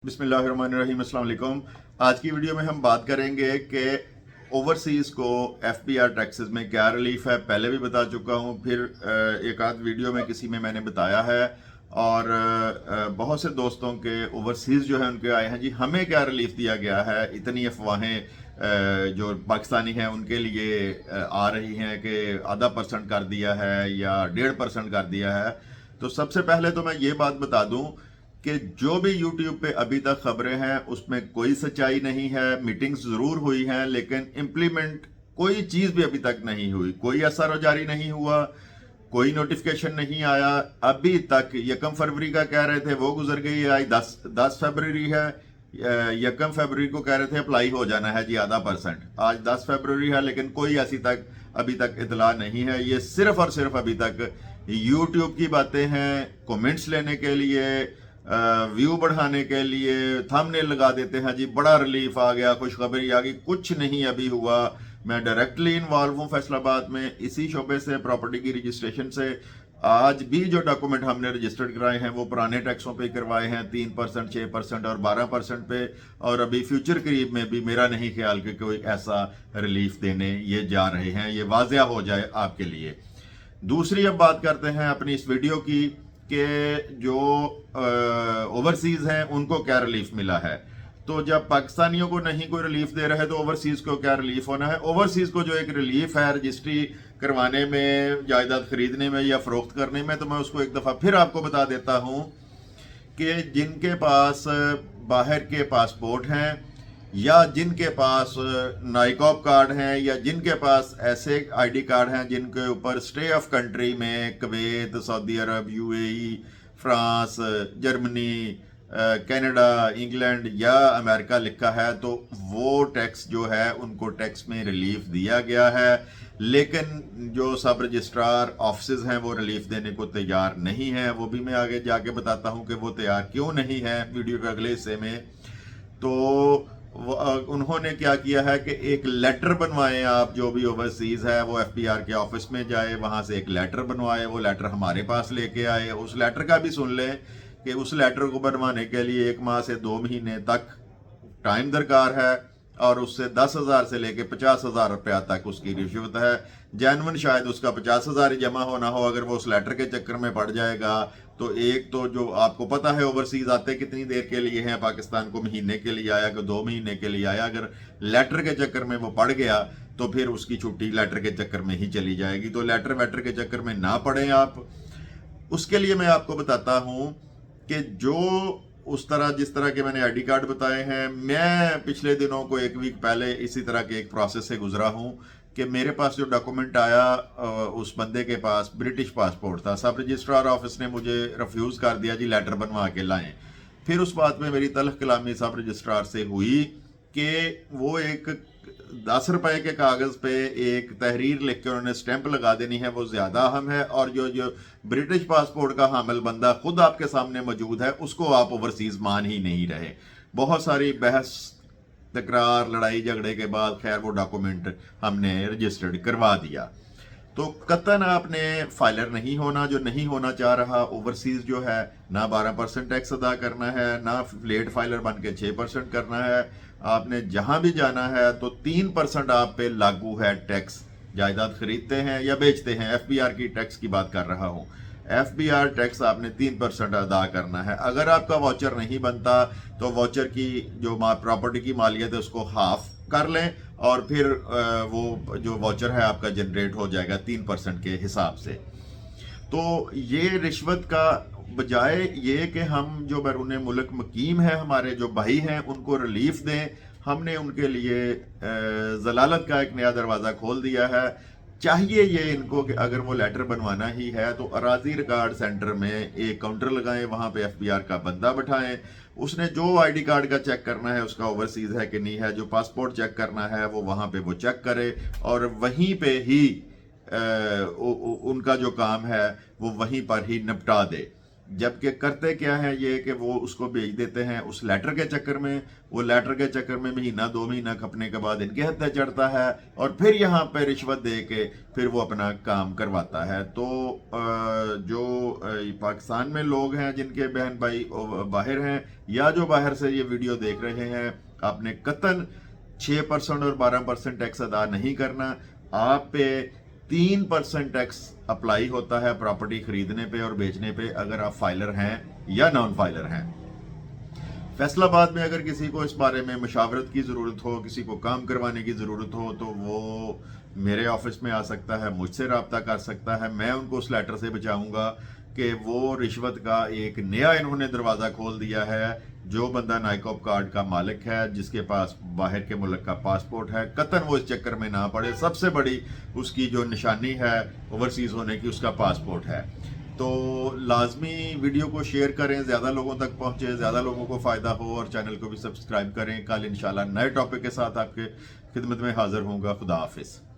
बिस्मिल्लाहिर्रहमानिर्रहीम, अस्सलाम वालेकुम। आज की वीडियो में हम बात करेंगे कि ओवरसीज़ को एफबीआर टैक्सेस में क्या रिलीफ है। पहले भी बता चुका हूँ, फिर एक आध वीडियो में किसी में मैंने बताया है। और बहुत से दोस्तों के ओवरसीज़ जो है उनके आए हैं जी, हमें क्या रिलीफ दिया गया है। इतनी अफवाहें जो पाकिस्तानी हैं उनके लिए आ रही हैं कि आधा % कर दिया है या 1.5% कर दिया है। तो सबसे पहले तो मैं ये बात बता दूं कि जो भी YouTube पे अभी तक खबरें हैं उसमें कोई सच्चाई नहीं है। मीटिंग्स जरूर हुई हैं लेकिन इम्प्लीमेंट कोई चीज भी अभी तक नहीं हुई, कोई असर जारी नहीं हुआ, कोई नोटिफिकेशन नहीं आया अभी तक। 1 फरवरी का कह रहे थे, वो गुजर गई। आज 10 फरवरी है। 1 फरवरी को कह रहे थे अप्लाई हो जाना है जी आधा %। आज 10 फरवरी है लेकिन कोई ऐसी तक अभी तक इतला नहीं है। ये सिर्फ और सिर्फ अभी तक YouTube की बातें हैं, कमेंट्स लेने के लिए, व्यू बढ़ाने के लिए थंबनेल लगा देते हैं जी, बड़ा रिलीफ आ गया, खुशखबरी आ गई। कुछ नहीं अभी हुआ। मैं डायरेक्टली इन्वॉल्व हूँ फैसलाबाद में, इसी शोबे से, प्रॉपर्टी की रजिस्ट्रेशन से। आज भी जो डॉक्यूमेंट हमने रजिस्टर्ड कराए हैं वो पुराने टैक्सों पे करवाए हैं, 3%, 6% और 12% पे। और अभी फ्यूचर करीब में भी मेरा नहीं ख्याल कि कोई ऐसा रिलीफ देने ये जा रहे हैं। ये वाजिया हो जाए आपके लिए। दूसरी अब बात करते हैं अपनी इस वीडियो की कि जो ओवरसीज हैं उनको क्या रिलीफ मिला है। तो जब पाकिस्तानियों को नहीं कोई रिलीफ दे रहे तो ओवरसीज को क्या रिलीफ होना है। ओवरसीज को जो एक रिलीफ है रजिस्ट्री करवाने में, जायदाद खरीदने में या फरोख्त करने में, तो मैं उसको एक दफा फिर आपको बता देता हूं कि जिनके पास बाहर के पासपोर्ट हैं या जिनके पास नाइकॉब कार्ड हैं या जिनके पास ऐसे आईडी कार्ड हैं जिनके ऊपर स्टे ऑफ कंट्री में Kuwait, Saudi Arabia, UAE, France, Germany, Canada, England या अमेरिका लिखा है, तो वो टैक्स जो है उनको टैक्स में रिलीफ दिया गया है। लेकिन जो सब रजिस्ट्रार ऑफिस हैं वो रिलीफ देने को तैयार नहीं है। वो भी मैं आगे जाके बताता हूं कि वो तैयार क्यों नहीं है वीडियो के अगले हिस्से में। तो उन्होंने क्या किया है कि एक लेटर बनवाए, आप जो भी ओवरसीज है वो एफबीआर के ऑफिस में जाए, वहां से एक लेटर बनवाए, वो लेटर हमारे पास लेके आए। उस लेटर का भी सुन लें कि उस लेटर को बनवाने के लिए 1 माह से 2 महीने तक टाइम दरकार है और उससे 10,000 से लेके 50,000 रुपया तक उसकी रिश्वत है। जैनवन शायद उसका 50,000 ही जमा होना हो। अगर वो उस लेटर के चक्कर में पड़ जाएगा तो एक तो जो आपको पता है ओवरसीज आते कितनी देर के लिए हैं, पाकिस्तान को महीने के लिए आया कि 2 महीने के लिए आया। अगर लेटर के चक्कर में वो पड़ गया तो फिर उसकी छुट्टी लेटर के चक्कर में ही चली जाएगी। तो लेटर वेटर के चक्कर में ना पड़े आप। उसके लिए मैं आपको बताता हूं कि जो उस तरह जिस तरह के मैंने आईडी कार्ड बताए हैं, मैं पिछले दिनों को 1 वीक पहले इसी तरह के एक प्रोसेस से गुजरा हूं कि मेरे पास जो डॉक्यूमेंट आया, उस बंदे के पास ब्रिटिश पासपोर्ट था। सब रजिस्ट्रार ऑफिस ने मुझे रिफ्यूज कर दिया जी, लेटर बनवा के लाएं। फिर उस बात में मेरी तल्ख कलामी सब रजिस्ट्रार से हुई कि वो एक 10 रुपए के कागज पे एक तहरीर लिख के उन्होंने स्टैंप लगा देनी है, वो ज्यादा अहम है। और जो जो ब्रिटिश पासपोर्ट का हामिल बंदा खुद आपके सामने मौजूद है उसको आप ओवरसीज मान ही नहीं रहे। बहुत सारी बहस, तकरार, लड़ाई झगड़े के बाद खैर वो डॉक्यूमेंट हमने रजिस्टर्ड करवा दिया। तो कतन आपने फाइलर नहीं होना। जो नहीं होना चाह रहा ओवरसीज जो है, ना 12% टैक्स अदा करना है, ना लेट फाइलर बन के 6% करना है। आपने जहां भी जाना है तो 3% आप पे लागू है टैक्स। जायदाद खरीदते हैं या बेचते हैं, एफबीआर की टैक्स की बात कर रहा हूं। एफबीआर टैक्स आपने 3% अदा करना है। अगर आपका वाउचर नहीं बनता तो वाउचर की जो प्रॉपर्टी की मालियत है उसको हाफ कर लें और फिर वो जो वाउचर है आपका जनरेट हो जाएगा 3% के हिसाब से। तो ये रिश्वत का बजाय ये कि हम जो बैरून मुल्क मुकीम है, हमारे जो भाई हैं, उनको रिलीफ दें, हमने उनके लिए जलालत का एक नया दरवाज़ा खोल दिया है। चाहिए ये इनको कि अगर वो लेटर बनवाना ही है तो अराजी रिकॉर्ड सेंटर में एक काउंटर लगाएं, वहां पे एफबीआर का बंदा बैठाएं। उसने जो आईडी कार्ड का चेक करना है उसका ओवरसीज है कि नहीं है, जो पासपोर्ट चेक करना है वो वहां पे वो चेक करे और वहीं पे ही उनका जो काम है वो वहीं पर ही निपटा दे। जबकि करते क्या है ये कि वो उसको भेज देते हैं उस लेटर के चक्कर में, वो लेटर के चक्कर में महीना 2 महीना खपने के बाद इनके हत्थे चढ़ता है और फिर यहाँ पे रिश्वत दे के फिर वो अपना काम करवाता है। तो जो पाकिस्तान में लोग हैं जिनके बहन भाई बाहर हैं या जो बाहर से ये वीडियो देख रहे हैं, आपने कतन 6% और 12% टैक्स अदा नहीं करना। आप पे 3% टैक्स अप्लाई होता है प्रॉपर्टी खरीदने पे और बेचने पे, अगर आप फाइलर हैं या नॉन फाइलर हैं। फैसलाबाद में अगर किसी को इस बारे में मशावरत की ज़रूरत हो, किसी को काम करवाने की ज़रूरत हो, तो वो मेरे ऑफिस में आ सकता है, मुझसे रब्ता कर सकता है। मैं उनको उस लेटर से बचाऊंगा कि वो रिश्वत का एक नया इन्होंने दरवाज़ा खोल दिया है। जो बंदा नाइकॉप कार्ड का मालिक है, जिसके पास बाहर के मुल्क का पासपोर्ट है, कतन वो इस चक्कर में ना पड़े। सबसे बड़ी उसकी जो निशानी है ओवरसीज़ होने की, उसका पासपोर्ट है। तो लाजमी वीडियो को शेयर करें, ज़्यादा लोगों तक पहुँचे, ज़्यादा लोगों को फ़ायदा हो, और चैनल को भी सब्सक्राइब करें। कल इंशाल्लाह नए टॉपिक के साथ आपके खिदमत में हाज़िर होऊंगा। खुदा हाफिज़।